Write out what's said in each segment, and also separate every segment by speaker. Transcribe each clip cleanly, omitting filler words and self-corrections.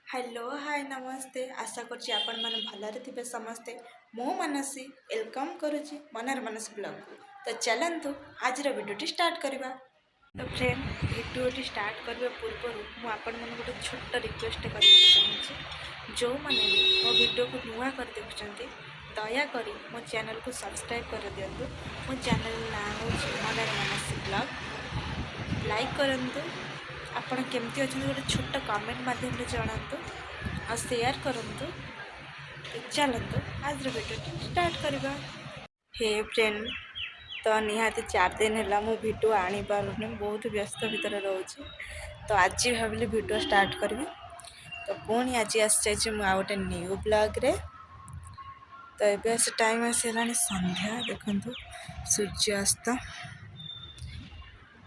Speaker 1: Hello hi नमस्ते आशा करछि आपण माने भलरे थिबे समस्ते मो मानसी वेलकम करुछि मनर मानस ब्लॉग को। तो चलंतु आज वीडियो स्टार्ट करबा। तो फ्रेंड वीडियो स्टार्ट करबा पूर्व मु आपण माने गोटे छोट रिक्वेस्ट करबा चाहूछि जो माने मो वीडियो को नुआ कर देखुछंती दया करी मो चैनल को सब्सक्राइब कर दियंतु। मो चैनल नाम होछि मनर मानस ब्लॉग। लाइक करंतु आपण केमती अच्छे गोटे छोट कमेंट माध्यम जनातु आ शेयर करंतु। तो चलतु आज वीडियो स्टार्ट करबा। हे फ्रेंड तो निहाती 4 दिन है मु वीडियो आनी पारुनी बहुत व्यस्त भितर रोचे। तो आज भाविली वीडियो स्टार्ट करी। तो पुणी आज आसी मुझे गोटे न्यू ब्लॉग रे। तो ये टाइम आसला संध्या देखु सूर्यास्त।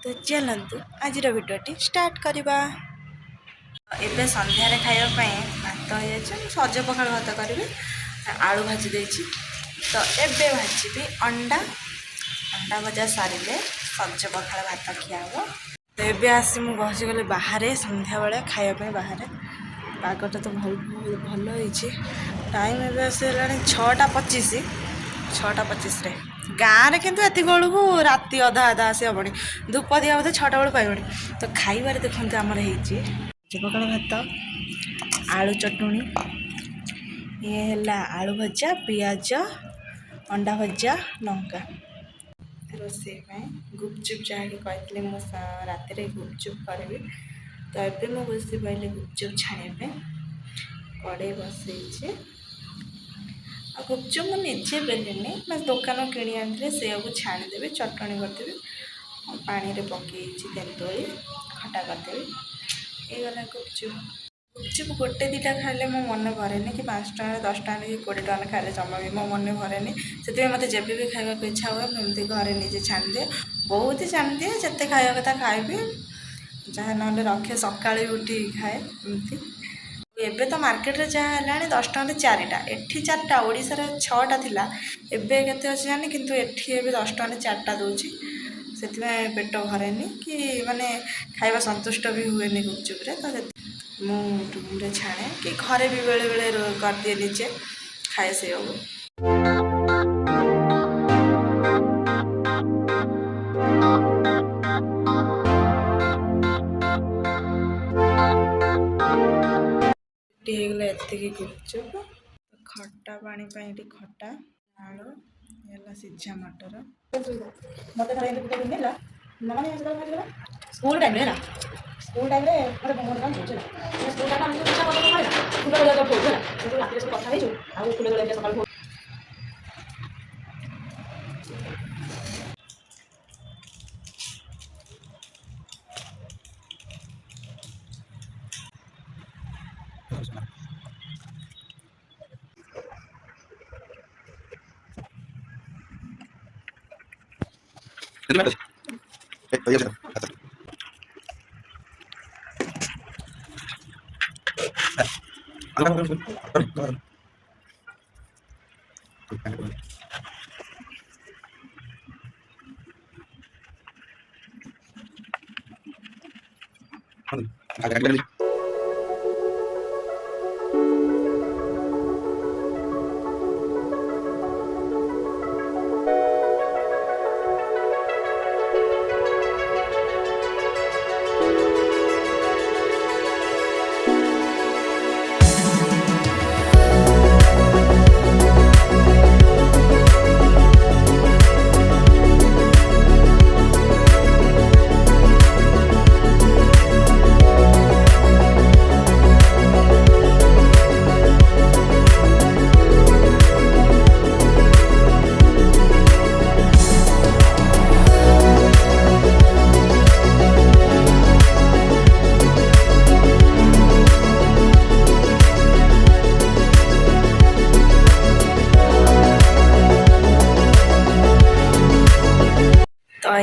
Speaker 1: तो चलतु आज वीडियो स्टार्ट करवा। एबे संध्यारे खाइबा भात हो सज पखाड़ भात करी आलू भाजी देछि। तो एबे भाजी अंडा अंडा भजा सारे सज पखाड़ भात खिया हो। तो एबे आसी मु बसी गले बाहर संध्या बेले खाइबा बाहर पागटा तो भल होइछि। टाइम एबे आसला 6:25 6:25 गाँव में कितु एति बेलू राति अधा अधा आसी हेनी धूप दिया बोधे 6टा बेलू पाइबनी। तो खाइबार देखते आमर पखाड़ भात आलू चटुणी ये है आलू भजा पियाज अंडा भजा लंका रोसे गुपचुप जहाँकि कहते मुझे राति गुपचुप करी। तो ये मुझे बस पाइली गुपचुप छाणिया कड़े बसई आ गुपचुप मुझे बेलेनी बस दुकान किणी आनी से छाणीदेवी चटणी करदेवी पानी रे पकई तेतुली खटा करदेवी ये गुपचुप। गुपचुप गोटे दुटा खाइले मो मन भरे कि 5 टଙ୍କା 10 टଙ୍କା कि 20 टଙ୍କା खाइले जमा भी मो मन भरे से मत जब भी खावा इच्छा हुए मुझे घरे निजे छाणीदे बहुत ही छाणीदे जिते खावा कथा खाइबी जहाँ ना रखे सका उठी खाए एमती। एबे तो मार्केट रे जहाँ है 10 टଙ୍କା 4टा एठी 4टा ओडिसा 6टा थिला एबे केते अछि जानि किंतु एठी एबे 10 टଙ୍କା 4टा दोछि से पेट भरेनी कि माने खाइबा संतुष्ट भी हुए गुपचुप रे। तो मु रूम रे छाणे कि घरे भी बेले बेले कर दिए नीचे खाए से हो। एतिक गुपचुप खट्टा पानी खट्टा आलू ये सीझा मटर स्कूल टाइम स्कूल टाइम सका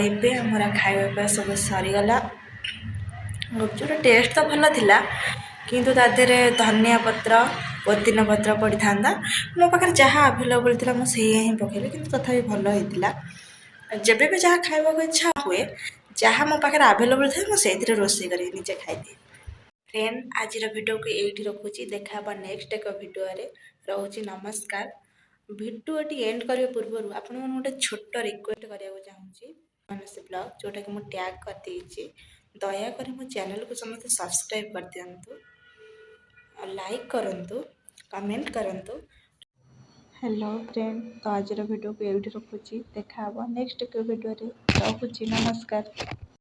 Speaker 1: ଏବେ ଆମର ଖାଇବା ସବୁ ସରିଗଲା। ଗୁପଚୁପ୍ର ଟେଷ୍ଟ ତ ଭଲ ଥିଲା କିନ୍ତୁ ତା ଦେହରେ ଧନିଆ ପତ୍ର ପୋଦିନା ପତ୍ର ପଡ଼ିଥାନ୍ତା। ମୋ ପାଖରେ ଯାହା ଆଭେଲେବୁଲ୍ ଥିଲା ମୁଁ ସେଇଆ ହିଁ ପକାଇଲି କିନ୍ତୁ ତଥାପି ଭଲ ହେଇଥିଲା। ଯେବେ ବି ଯାହା ଖାଇବାକୁ ଇଚ୍ଛା ହୁଏ ଯାହା ମୋ ପାଖରେ ଆଭେଲେବୁଲ୍ ଥାଏ ମୁଁ ସେଇଥିରେ ରୋଷେଇ କରିକି ନିଜେ ଖାଇଦିଏ। फ्रेंड आज वीडियो को यही रखुची देखा नेक्स्ट एक वीडियो रोचे नमस्कार। वीडियोटी एंड करने पूर्व आपण गोटे छोट रिक्वेस्ट करने चाहूँगी मानसी ब्लॉग जोटा कि मुझे टैग कर देइछि दयाकोरी मो चैनल को समस्त सब्सक्राइब कर दियंतु लाइक करंतु कमेंट करंतु। हेलो फ्रेंड तो आज वीडियो को यही रखुची देखा नेक्स्ट एक वीडियो रखुची नमस्कार।